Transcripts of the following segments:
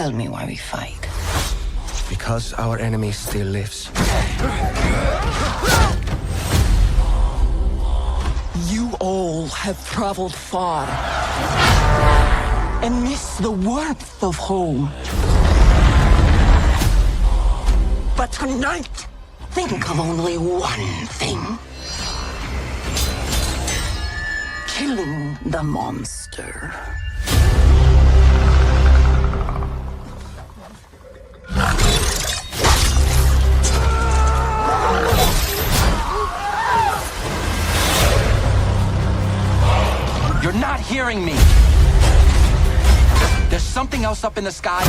Tell me why we fight. Because our enemy still lives. You all have traveled far and miss the warmth of home. But tonight, think of only one thing. Killing the monster. You're not hearing me. There's something else up in the sky.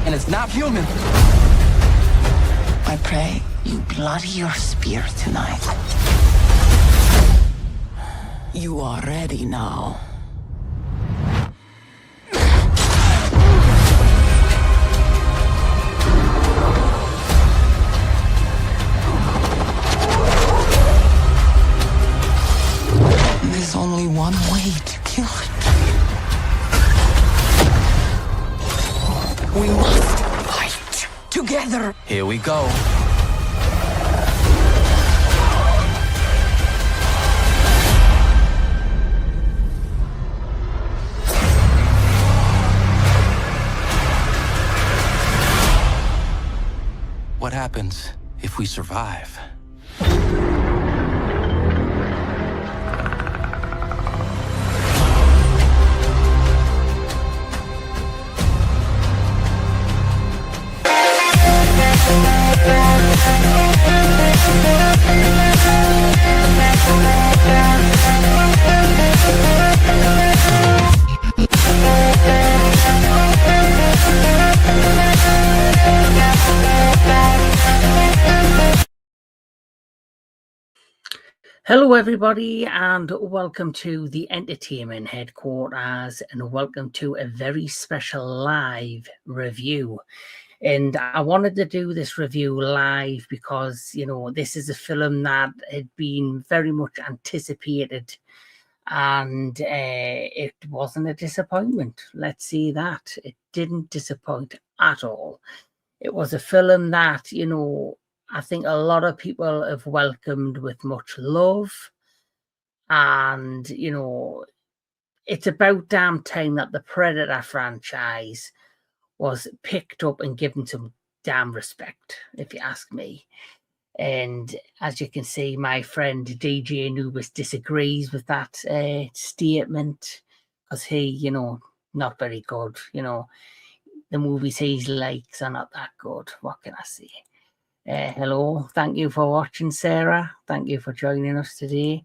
And it's not human. I pray you bloody your spear tonight. You are ready now. There's only one way to kill it. We must fight together. Here we go. What happens if we survive? Hello everybody and welcome to the Entertainment Headquarters and welcome to a very special live review. And I wanted to do this review live because, you know, this is a film that had been very much anticipated and it wasn't a disappointment. Let's see that. It didn't disappoint at all. It was a film that, you know, I think a lot of people have welcomed with much love. And, you know, it's about damn time that the Predator franchise was picked up and given some damn respect, if you ask me. And as you can see, my friend DJ Anubis disagrees with that statement because he, you know, not very good. You know, the movies he likes are not that good. What can I say? Hello, thank you for watching, Sarah. Thank you for joining us today.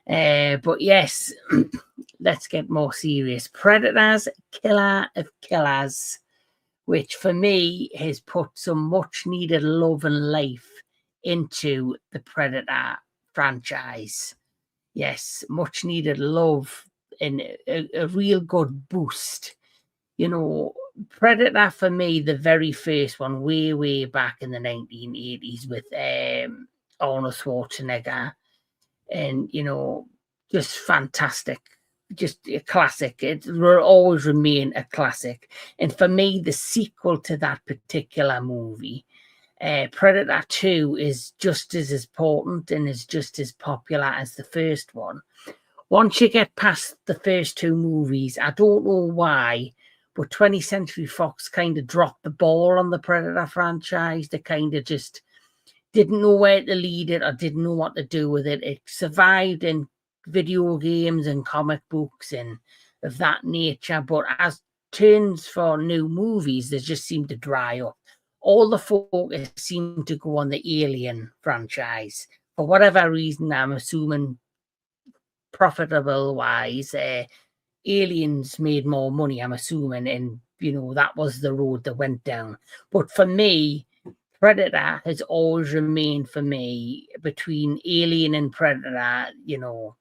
But yes, let's get more serious. Predators, Killer of Killers, which for me has put some much needed love and life into the Predator franchise. Yes, much needed love and a real good boost. You know, Predator for me, the very first one, way back in the 1980s with Arnold Schwarzenegger, and you know, just fantastic, just a classic. It will always remain a classic. And for me, the sequel to that particular movie, Predator 2, is just as important and is just as popular as the first one. Once you get past the first two movies, I don't know why, but 20th Century Fox kind of dropped the ball on the Predator franchise. They kind of just didn't know where to lead it or didn't know what to do with it. It survived in video games and comic books and of that nature. But as turns for new movies, they just seem to dry up. All the focus seemed to go on the Alien franchise. For whatever reason, I'm assuming profitable-wise, Aliens made more money, I'm assuming, and, you know, that was the road that went down. But for me, Predator has always remained, for me, between Alien and Predator, you know,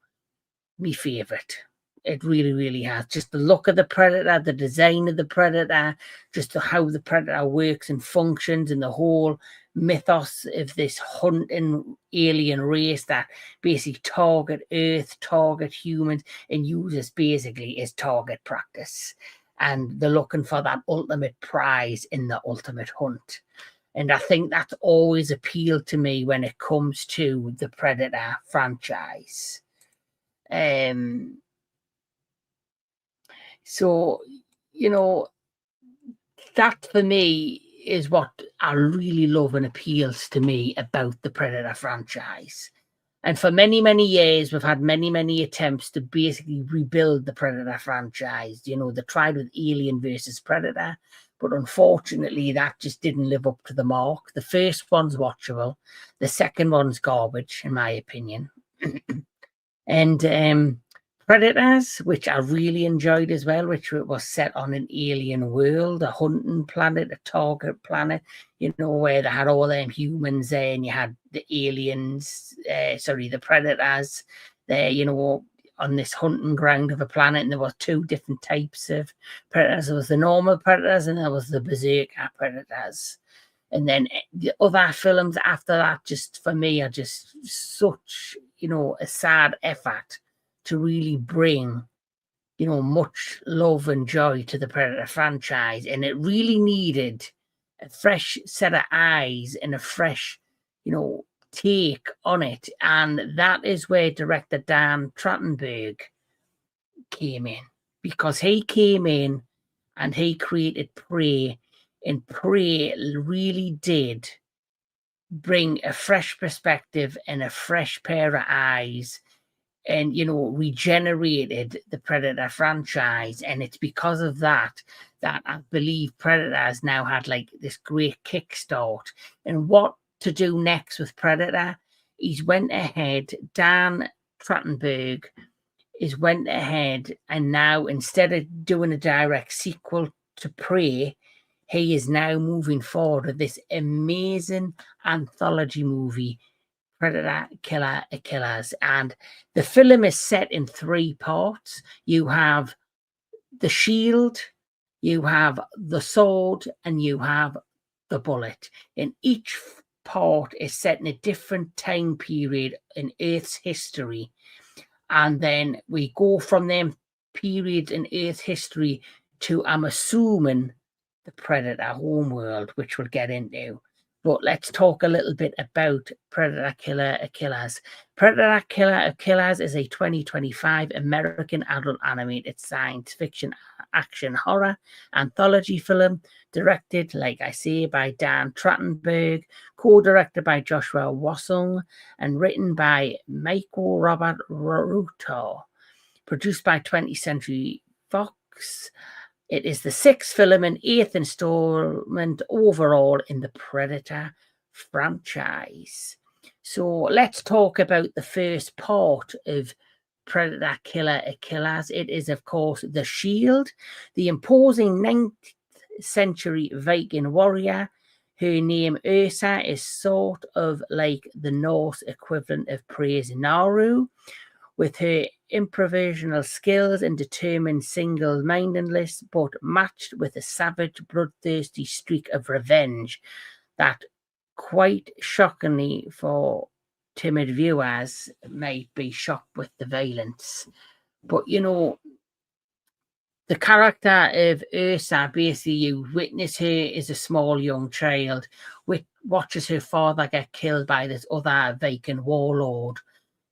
my favourite. It really has. Just the look of the Predator, the design of the Predator, just how the Predator works and functions, and the whole mythos of this hunting alien race that basically target Earth, target humans, and use us basically as target practice. and they're looking for that ultimate prize in the ultimate hunt. And I think that's always appealed to me when it comes to the Predator franchise. So, you know, that for me is what I really love and appeals to me about the Predator franchise. And for many, many years, we've had many, many attempts to basically rebuild the Predator franchise. You know, they tried with Alien versus Predator, but unfortunately, that just didn't live up to the mark. The first one's watchable. The second one's garbage, in my opinion. And Predators, which I really enjoyed as well, which was set on an alien world, a hunting planet, a target planet, you know, where they had all them humans there, and you had the aliens, the Predators there, you know, on this hunting ground of a planet. And there were two different types of Predators. There was the normal Predators and there was the Berserker Predators. And then the other films after that, just for me, are just such, you know, a sad effort to really bring, you know, much love and joy to the Predator franchise. And it really needed a fresh set of eyes and a fresh, you know, take on it. And that is where director Dan Trachtenberg came in, because he came in and he created Prey, and Prey really did bring a fresh perspective and a fresh pair of eyes, and, you know, regenerated the Predator franchise. And it's because of that I believe Predator has now had like this great kickstart. And what to do next with Predator, he's went ahead, Dan Trachtenberg went ahead, and now instead of doing a direct sequel to Prey, he is now moving forward with this amazing anthology movie, Predator Killer Killers. And the film is set in 3 parts. You have the shield, you have the sword, and you have the bullet. And each part is set in a different time period in Earth's history. And then we go from them periods in Earth's history to, I'm assuming, the Predator homeworld, which we'll get into. But let's talk a little bit about Predator Killer Killers. Predator Killer Killers is a 2025 American adult animated science fiction action horror anthology film, directed, like I say, by Dan Trachtenberg, co-directed by Joshua Wassung, and written by Michael Robert Ruto, produced by 20th Century Fox. It is the 6th film and 8th installment overall in the Predator franchise. So let's talk about the first part of Predator Killer Killers. It is, of course, the Shield, the imposing 9th century Viking warrior. Her name Ursa is sort of like the Norse equivalent of Prey's Naru. With her improvisational skills and determined single-mindedness, but matched with a savage, bloodthirsty streak of revenge that, quite shockingly for timid viewers, might be shocked with the violence. But, you know, the character of Ursa, basically, you witness her as a small young child, watches her father get killed by this other Viking warlord,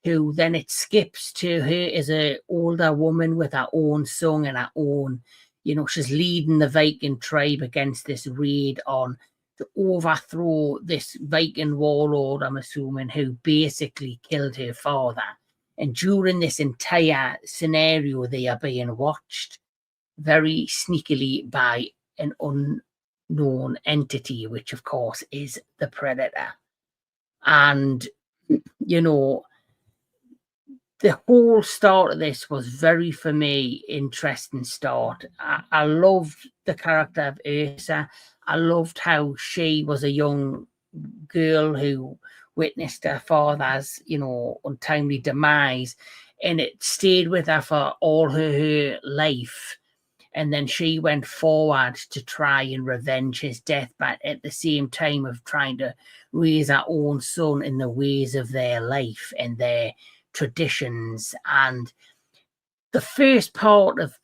who then it skips to her as an older woman with her own son and her own, you know, she's leading the Viking tribe against this raid on to overthrow this Viking warlord, I'm assuming, who basically killed her father. And during this entire scenario, they are being watched very sneakily by an unknown entity, which of course is the Predator. And, you know, the whole start of this was very, for me, interesting start. I loved the character of Ursa. I loved how she was a young girl who witnessed her father's, you know, untimely demise, and it stayed with her for all her life. And then she went forward to try and revenge his death, but at the same time of trying to raise her own son in the ways of their life and their traditions. And The first part of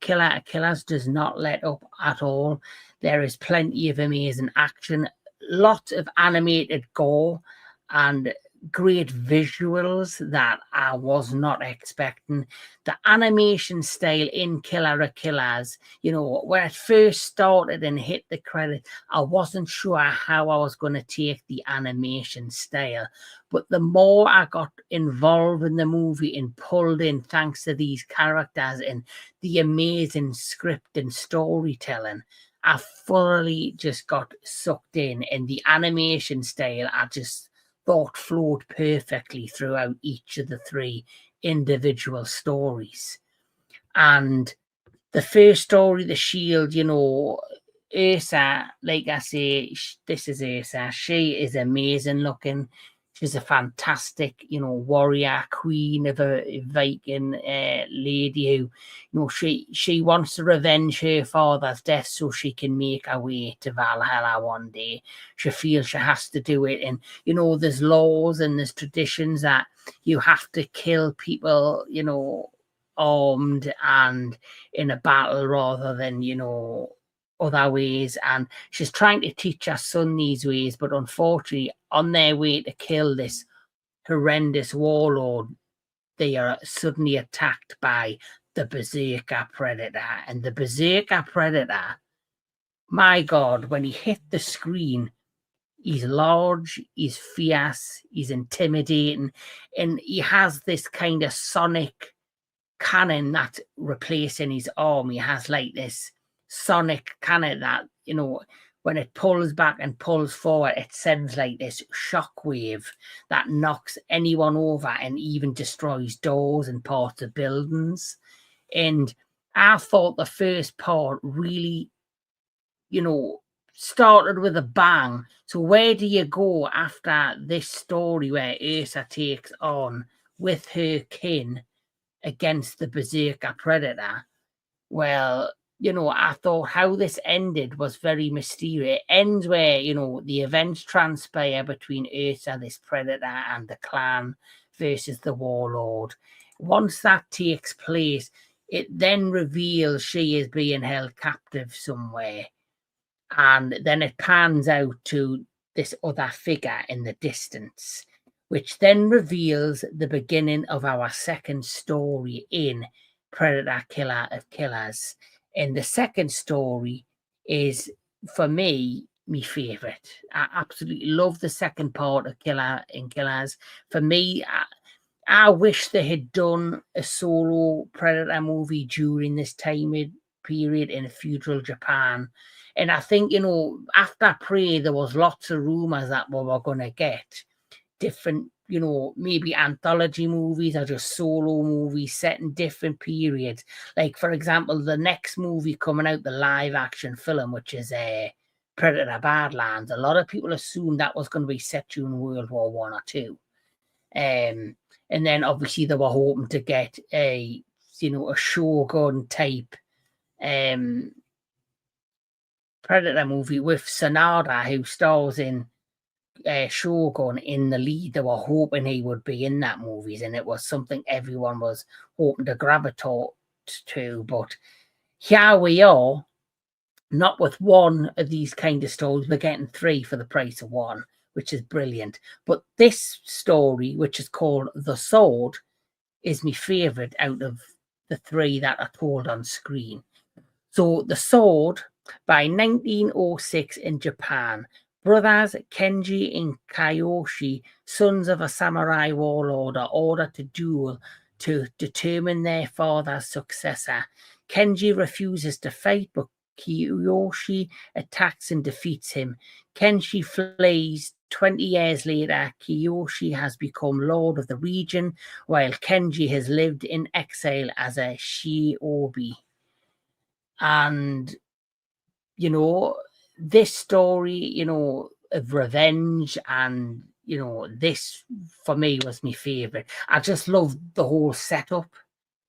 Killer of Killers does not let up at all. There is plenty of amazing action, lots of animated gore, and great visuals that I was not expecting. The animation style in Killer of Killers, you know, when it first started and hit the credit, I wasn't sure how I was going to take the animation style. But the more I got involved in the movie and pulled in thanks to these characters and the amazing script and storytelling, I thoroughly just got sucked in. And the animation style, I just thought flowed perfectly throughout each of the three individual stories. And the first story, The Shield, you know, Ursa, like I say, this is Ursa. She is amazing looking. She's a fantastic, you know, warrior, queen of a Viking lady who, you know, she wants to revenge her father's death so she can make her way to Valhalla one day. She feels she has to do it. And, you know, there's laws and there's traditions that you have to kill people, you know, armed and in a battle rather than, you know, other ways. And she's trying to teach her son these ways, but unfortunately on their way to kill this horrendous warlord, they are suddenly attacked by the Berserker Predator. And the Berserker Predator, my God, when he hit the screen, he's large, he's fierce, he's intimidating, and he has this kind of sonic cannon that's replacing his arm. He has like this sonic cannon that, you know, when it pulls back and pulls forward, it sends like this shockwave that knocks anyone over and even destroys doors and parts of buildings. And I thought the first part really, you know, started with a bang. So where do you go after this story where Ursa takes on with her kin against the Berserker Predator? Well, you know, I thought how this ended was very mysterious. It ends where, you know, the events transpire between Ursa, this predator, and the clan versus the warlord. Once that takes place, it then reveals she is being held captive somewhere. And then it pans out to this other figure in the distance, which then reveals the beginning of our second story in Predator Killer of Killers. And the second story is, for me, my favourite. I absolutely love the second part of Killer in Killers. For me, I wish they had done a solo Predator movie during this time period in feudal Japan. And I think, you know, after Prey, there was lots of rumours that we were going to get different, you know, maybe anthology movies or just solo movies set in different periods. Like, for example, the next movie coming out, the live action film, which is Predator Badlands, a lot of people assumed that was going to be set during World War One or two. And then obviously they were hoping to get a, you know, a Shogun type Predator movie with Sanada, who stars in Shogun, in the lead. They were hoping he would be in that movie, and it was something everyone was hoping to gravitate to. But here we are, not with one of these kind of stories. We're getting three for the price of one, which is brilliant. But this story, which is called The Sword, is my favourite out of the three that are told on screen. So The Sword, by 1906 in Japan, brothers Kenji and Kiyoshi, sons of a samurai warlord, are ordered to duel to determine their father's successor. Kenji refuses to fight, but Kiyoshi attacks and defeats him. Kenji flees. 20 years later, Kiyoshi has become lord of the region, while Kenji has lived in exile as a shinobi. And, you know, this story, you know, of revenge, and, you know, this for me was my favourite. I just love the whole setup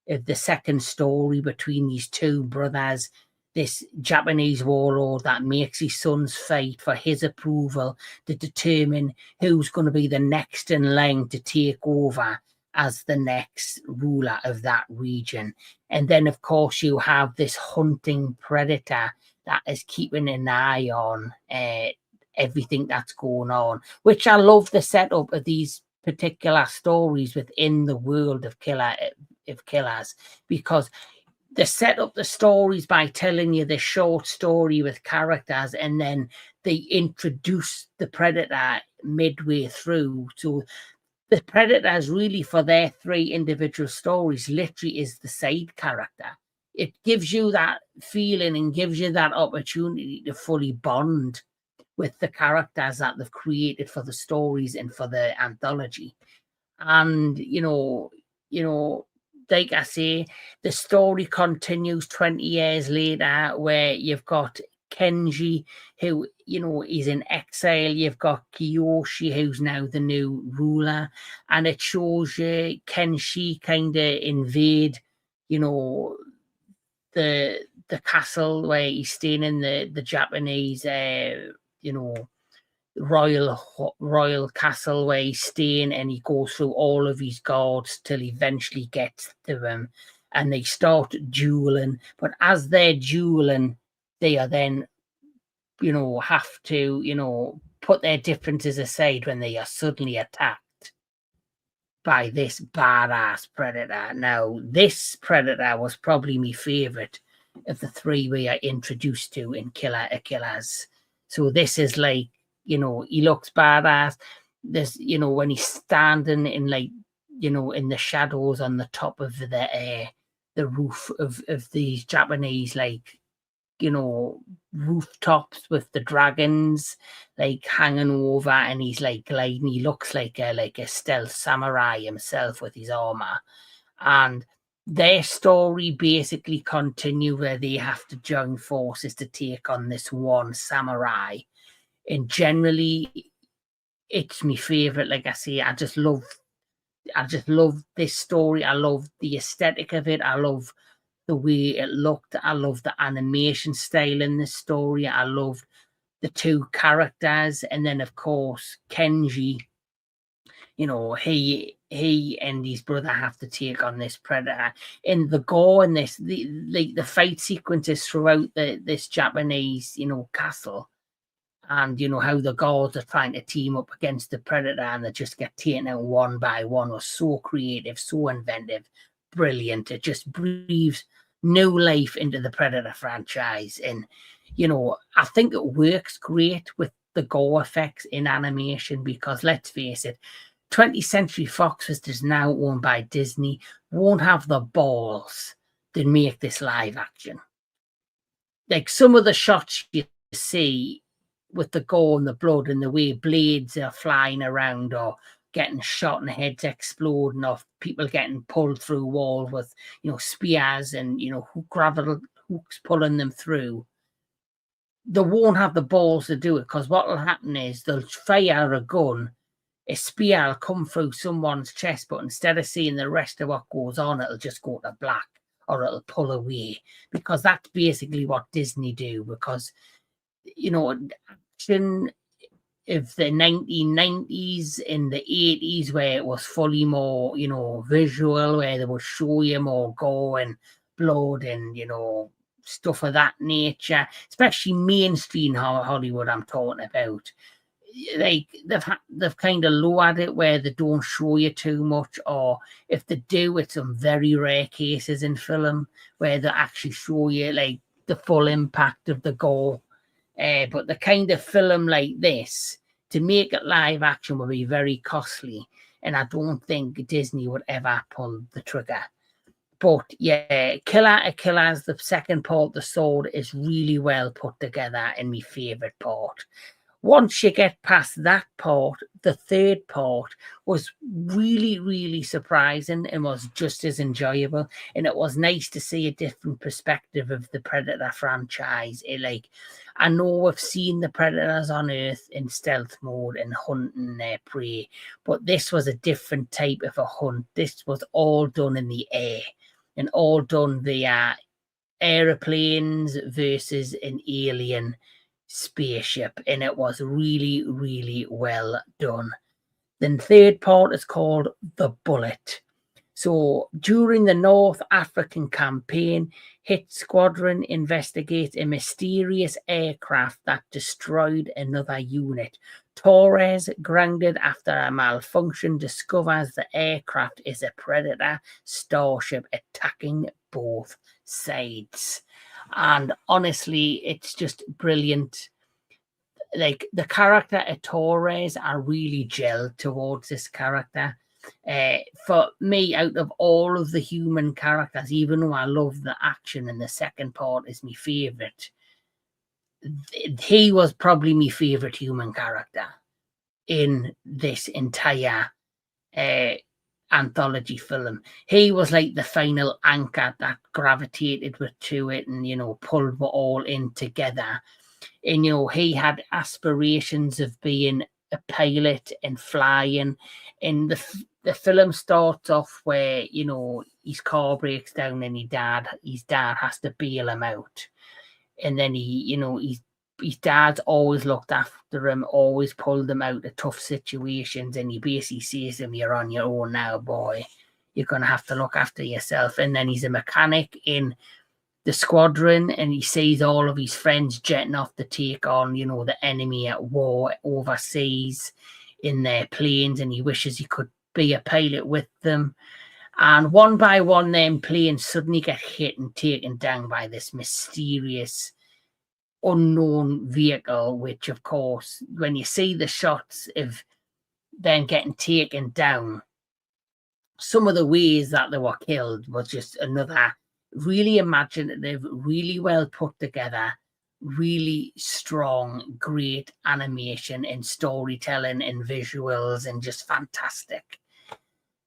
of the second story between these two brothers, this Japanese warlord that makes his sons fight for his approval to determine who's going to be the next in line to take over as the next ruler of that region. And then, of course, you have this hunting predator that is keeping an eye on everything that's going on, which I love the setup of these particular stories within the world of Killers, because they set up the stories by telling you the short story with characters, and then they introduce the predator midway through. So the predators really, for their 3 individual stories, literally is the side character. It gives you that feeling and gives you that opportunity to fully bond with the characters that they've created for the stories and for the anthology. And like I say, the story continues 20 years later, where you've got Kenji, who is in exile. You've got Kiyoshi, who's now the new ruler, and it shows you Kenshi kind of invade the castle where he's staying in the Japanese royal castle where he's staying, and he goes through all of his guards till he eventually gets to them, and they start dueling. But as they're dueling, they are then have to put their differences aside when they are suddenly attacked by this badass predator. Now, this predator was probably my favorite of the 3 we are introduced to in Killers. So this is like, he looks badass. This, when he's standing in in the shadows on the top of the roof of these Japanese rooftops with the dragons hanging over, and he's gliding. He looks like a stealth samurai himself with his armor. And their story basically continue where they have to join forces to take on this one samurai. And generally, it's my favorite. Like I say, I just love this story. I love the aesthetic of it. I love the way it looked. I love the animation style in this story. I love the 2 characters. And then, of course, Kenji, he and his brother have to take on this predator. In the gore in this, the fight sequences throughout this Japanese, castle, and how the guards are trying to team up against the predator, and they just get taken out one by one, was so creative, so inventive, brilliant. It just breathes new life into the Predator franchise. And I think it works great with the gore effects in animation, because let's face it, 20th Century Fox, which is now owned by Disney, won't have the balls to make this live action. Like some of the shots you see with the gore and the blood and the way blades are flying around or getting shot and heads exploding, or people getting pulled through walls with spears and gravel hooks pulling them through, they won't have the balls to do it, because what will happen is they'll fire a gun, a spear will come through someone's chest, but instead of seeing the rest of what goes on, it'll just go to black, or it'll pull away, because that's basically what Disney do. Because action of the 1990s and the 80s, where it was fully more visual, where they would show you more gore and blood and stuff of that nature, especially mainstream Hollywood I'm talking about. They've kind of lowered it where they don't show you too much, or if they do, it's some very rare cases in film where they actually show you the full impact of the gore. But the kind of film like this, to make it live action, would be very costly, and I don't think Disney would ever pull the trigger. But yeah, Killers, the second part, The Sword, is really well put together and my favourite part. Once you get past that part, the third part was really, really surprising and was just as enjoyable. And it was nice to see a different perspective of the Predator franchise. I know we've seen the Predators on Earth in stealth mode and hunting their prey, but this was a different type of a hunt. This was all done in the air and all done via aeroplanes versus an alien spaceship, and it was really, really well done. Then third part is called The Bullet, So during the North African campaign, Hit Squadron investigates a mysterious aircraft that destroyed another unit. Torres, grounded after a malfunction, discovers the aircraft is a Predator starship attacking both sides. And honestly, it's just brilliant. Like, the character of Torres, I really gelled towards this character. For me, out of all of the human characters, even though I love the action and the second part is my favourite, he was probably my favourite human character in this entire anthology film. He was like the final anchor that gravitated to it and, you know, pulled it all in together. And, you know, he had aspirations of being a pilot and flying. And the film starts off where, you know, his car breaks down and his dad has to bail him out. And then his dad's always looked after him, always pulled him out of tough situations. And he basically says to him, "You're on your own now, boy. You're going to have to look after yourself." And then he's a mechanic in the squadron, and he sees all of his friends jetting off to take on, you know, the enemy at war overseas in their planes, and he wishes he could be a pilot with them. And one by one, them planes suddenly get hit and taken down by this mysterious unknown vehicle, which, of course, when you see the shots of them getting taken down, some of the ways that they were killed was just another really imaginative, really well put together, really strong, great animation and storytelling and visuals, and just fantastic.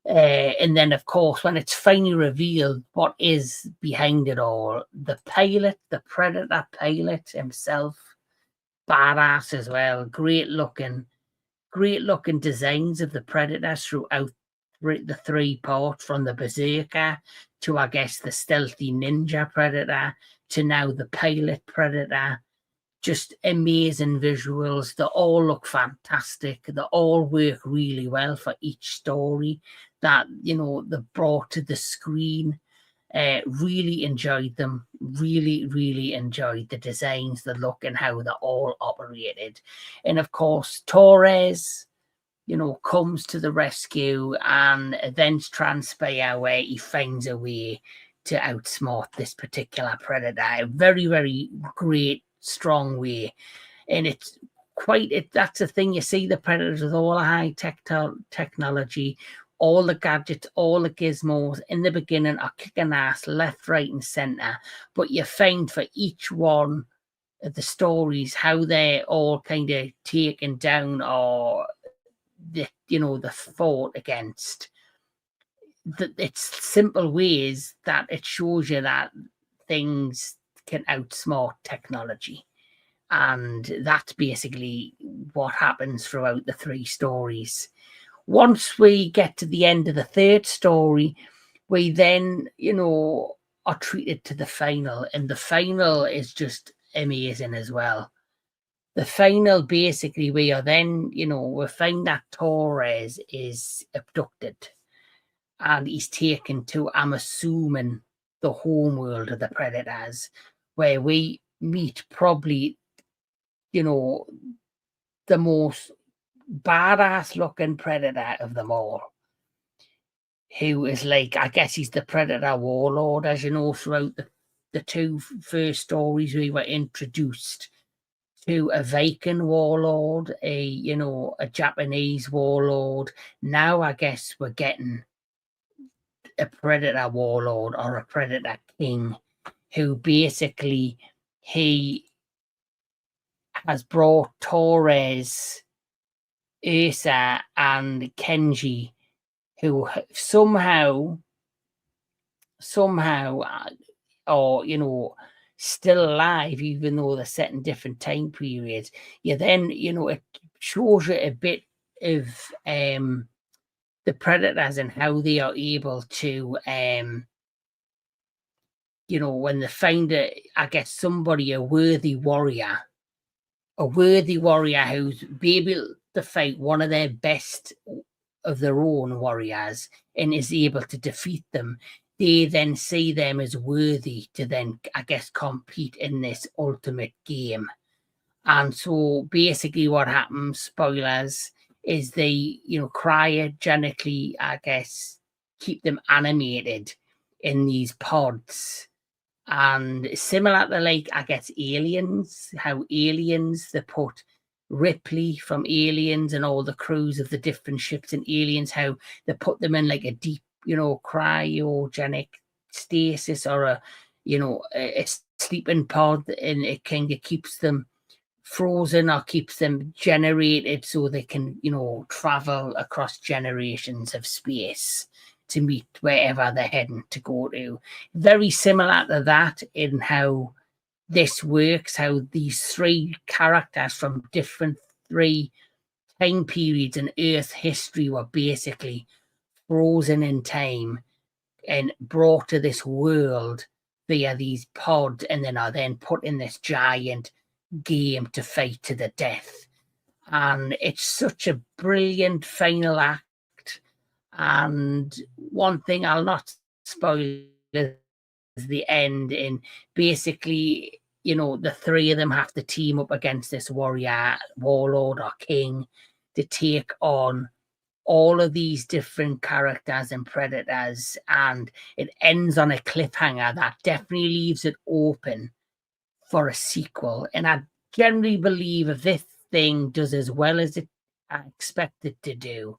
And then, of course, when it's finally revealed what is behind it all, the pilot, the Predator pilot himself, badass as well, great looking designs of the Predators throughout the three parts, from the Berserker to, I guess, the stealthy ninja Predator to now the pilot Predator. Just amazing visuals. They all look fantastic. They all work really well for each story that, you know, they brought to the screen. Really enjoyed them. Really enjoyed the designs, the look, and how they all operated. And of course, Torres, you know, comes to the rescue, and events transpire where he finds a way to outsmart this particular Predator. A very great, strong way. And it's that's the thing. You see the Predators with all the high technology, all the gadgets, all the gizmos in the beginning are kicking ass left, right, and center. But you find for each one of the stories how they're all kind of taken down, or the fought against. It's simple ways that it shows you that things can outsmart technology. And that's basically what happens throughout the three stories. Once we get to the end of the third story, we then, you know, are treated to the final. And the final is just amazing as well. The final, basically, we are then, you know, we find that Torres is abducted and he's taken to, I'm assuming, the home world of the Predators, where we meet probably, you know, the most badass looking Predator of them all, who is like, I guess he's the Predator warlord. As you know, throughout the two first stories, we were introduced to a Viking warlord, a Japanese warlord. Now I guess we're getting a Predator warlord, or a Predator king, who basically he has brought Torres, Ursa, and Kenji, who somehow are, you know, still alive, even though they're set in different time periods. You then, you know, it shows you a bit of the Predators and how they are able to, you know, when they find I guess somebody, a worthy warrior who's able to fight one of their best of their own warriors and is able to defeat them, they then see them as worthy to then, I guess, compete in this ultimate game. And so basically what happens, spoilers, is they, you know, cryogenically, I guess, keep them animated in these pods. And similar to, like, I guess, Aliens, how Aliens, they put Ripley from Aliens and all the crews of the different ships in Aliens, how they put them in like a deep, you know, cryogenic stasis or a, you know, a sleeping pod, and it kind of keeps them frozen or keeps them generated so they can, you know, travel across generations of space to meet wherever they're heading to go to. Very similar to that in how this works, how these three characters from different three time periods in Earth history were basically frozen in time and brought to this world via these pods, and then are then put in this giant game to fight to the death. And it's such a brilliant final act. And one thing I'll not spoil is the end. And basically, you know, the three of them have to team up against this warrior, warlord or king, to take on all of these different characters and predators. And it ends on a cliffhanger that definitely leaves it open for a sequel. And I generally believe if this thing does as well as I expect it to do,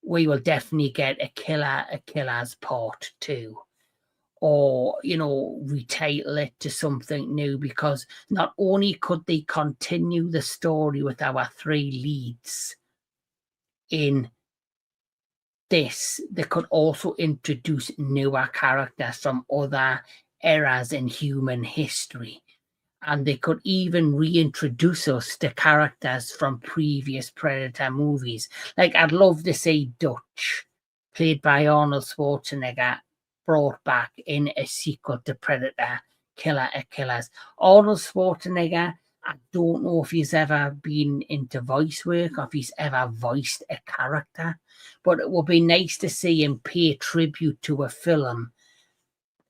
we will definitely get a Killers Part 2. Or, you know, retitle it to something new, because not only could they continue the story with our three leads in this, they could also introduce newer characters from other eras in human history. And they could even reintroduce us to characters from previous Predator movies. Like, I'd love to see Dutch, played by Arnold Schwarzenegger, brought back in a sequel to Predator, Killer of Killers. Arnold Schwarzenegger, I don't know if he's ever been into voice work or if he's ever voiced a character, but it would be nice to see him pay tribute to a film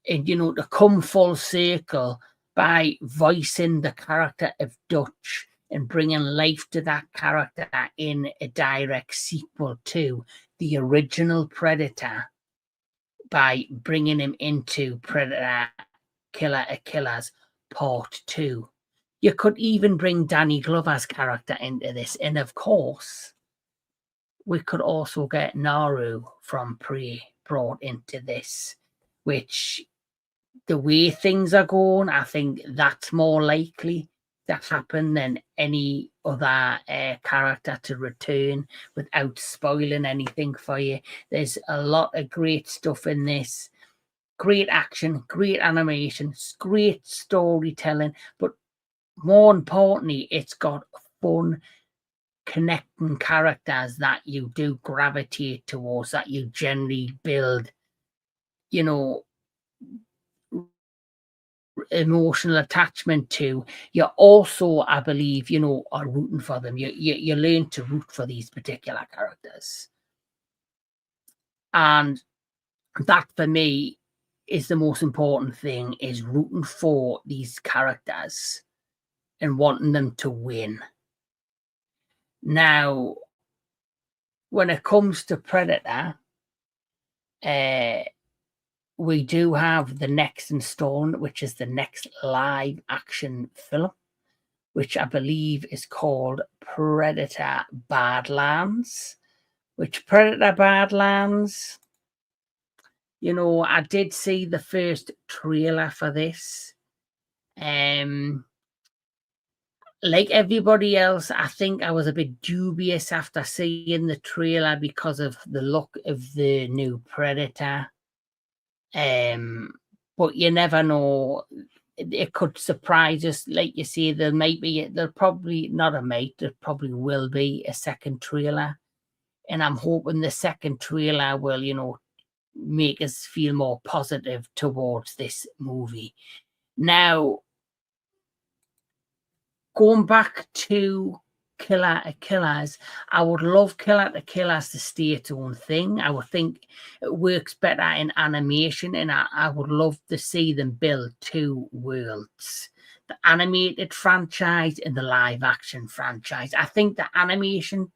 and, you know, to come full circle by voicing the character of Dutch and bringing life to that character in a direct sequel to the original Predator by bringing him into Predator Killer of Killers Part 2. You could even bring Danny Glover's character into this. And of course, we could also get Naru from Prey brought into this, which, the way things are going, I think that's more likely to happen than any other character to return without spoiling anything for you. There's a lot of great stuff in this. Great action, great animation, great storytelling, but more importantly, it's got fun, connecting characters that you do gravitate towards, that you generally build, you know, emotional attachment to. You also, I believe, you know, are rooting for them. You learn to root for these particular characters. And that, for me, is the most important thing, is rooting for these characters and wanting them to win. Now, when it comes to Predator, we do have the next installment, which is the next live action film, which I believe is called Predator Badlands. Which Predator Badlands, you know, I did see the first trailer for this. Like everybody else, I think I was a bit dubious after seeing the trailer because of the look of the new Predator. But you never know. It could surprise us. Like you say, there probably will be a second trailer. And I'm hoping the second trailer will, you know, make us feel more positive towards this movie. Now, going back to Killer of Killers, I would love Killer of Killers to stay its own thing. I would think it works better in animation, and I would love to see them build two worlds. The animated franchise and the live action franchise. I think the animation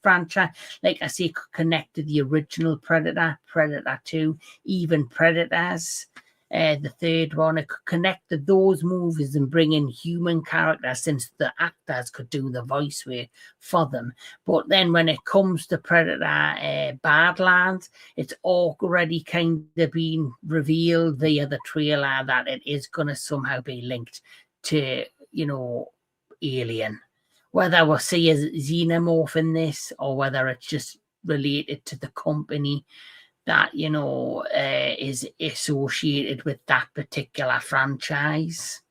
franchise, like I say, could connect to the original Predator, Predator 2, even Predators. The third one, it could connect to those movies and bring in human characters, since the actors could do the voice work for them. But then when it comes to Predator Badlands, it's already kind of been revealed via the trailer that it is going to somehow be linked to, Alien. Whether we'll see a xenomorph in this, or whether it's just related to the company that is associated with that particular franchise,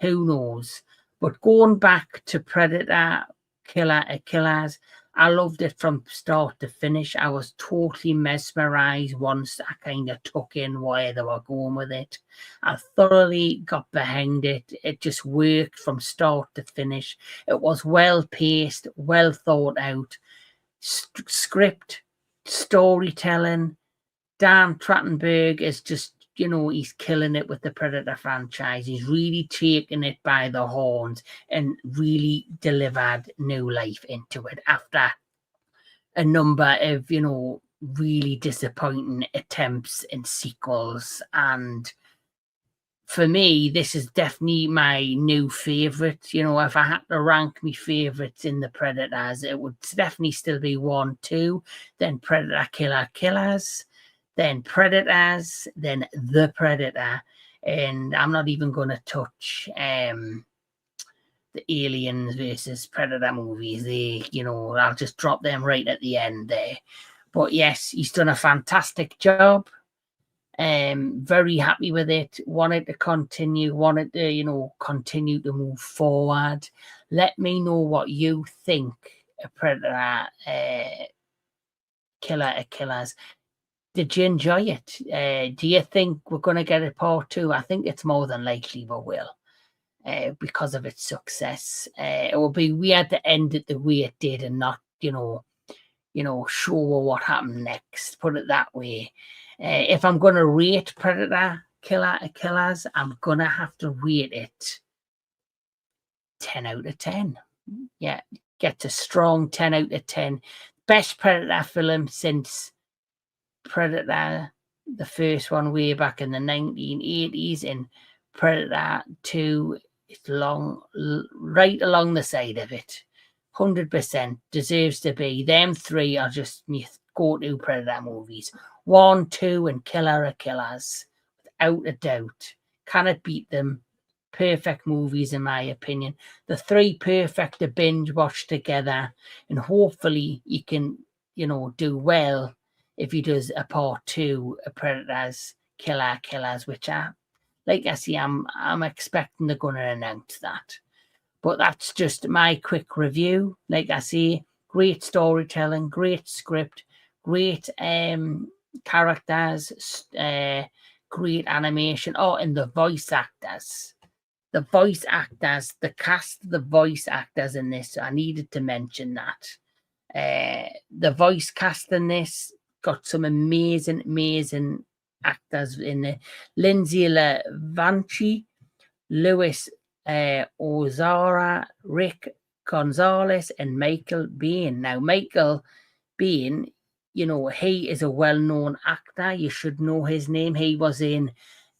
who knows? But going back to Predator, Killer of Killers, I loved it from start to finish. I was totally mesmerized once I kind of took in where they were going with it. I thoroughly got behind it. It just worked from start to finish. It was well paced, well thought out. Script, storytelling. Dan Trachtenberg is just, he's killing it with the Predator franchise. He's really taken it by the horns and really delivered new life into it after a number of, really disappointing attempts and sequels. And for me, this is definitely my new favorite. If I had to rank my favorites in the Predators, it would definitely still be 1, 2, then Predator, Killers, then Predators, then The Predator. And I'm not even going to touch the Aliens versus Predator movies. I'll just drop them right at the end there. But yes, he's done a fantastic job. Very happy with it. Wanted to continue, continue to move forward. Let me know what you think of Predator Killer of Killers. Did you enjoy it? Do you think we're going to get a part 2? I think it's more than likely we will, because of its success. It will be weird to end it the way it did and not, show what happened next. Put it that way. If I'm going to rate Predator Killer of Killers, I'm going to have to rate it 10 out of 10. Yeah, gets a strong 10 out of 10. Best Predator film since Predator, the first one way back in the 1980s, and Predator 2, it's right along the side of it. 100% deserves to be. Them three are just my go-to Predator movies. 1, 2, and Killer of Killers, without a doubt. Cannot beat them. Perfect movies, in my opinion. The 3 perfect to binge watch together, and hopefully you can, do well if he does a part 2 of Predators Killers, which like I say, I'm expecting they're going to announce that. But that's just my quick review. Like I say, great storytelling, great script, great characters, great animation. Oh, and the voice actors. The voice actors, the cast of the voice actors in this, I needed to mention that. The voice cast in this got some amazing actors in there. Lindsay LaVanchi, Louis Ozara, Rick Gonzalez, and Michael Biehn. Now, Michael Biehn, he is a well-known actor. You should know his name. He was in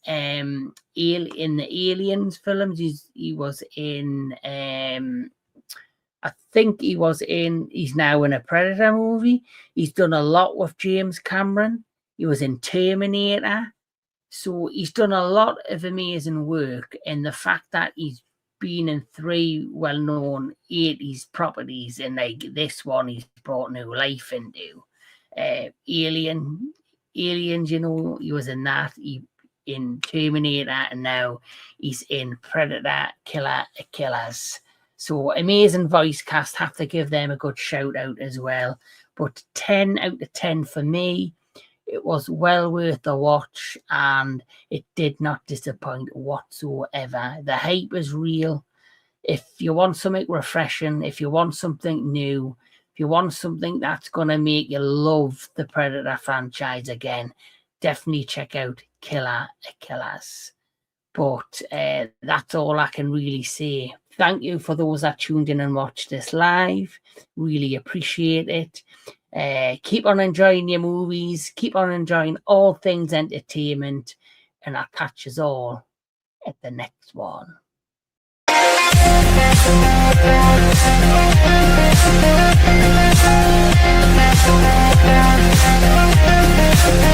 the Aliens films. He was in I think he's now in a Predator movie. He's done a lot with James Cameron. He was in Terminator. So he's done a lot of amazing work. And the fact that he's been in 3 well-known 80s properties, and like this one he's brought new life into. Aliens, he was in that. In Terminator, and now he's in Predator Killer of Killers. So amazing voice cast. Have to give them a good shout out as well. But 10 out of 10 for me. It was well worth a watch, and it did not disappoint whatsoever. The hype was real. If you want something refreshing, if you want something new, if you want something that's going to make you love the Predator franchise again, definitely check out Killer Killers. But that's all I can really say. Thank you for those that tuned in and watched this live. Really appreciate it. Keep on enjoying your movies. Keep on enjoying all things entertainment. And I'll catch us all at the next one. We'll be right back.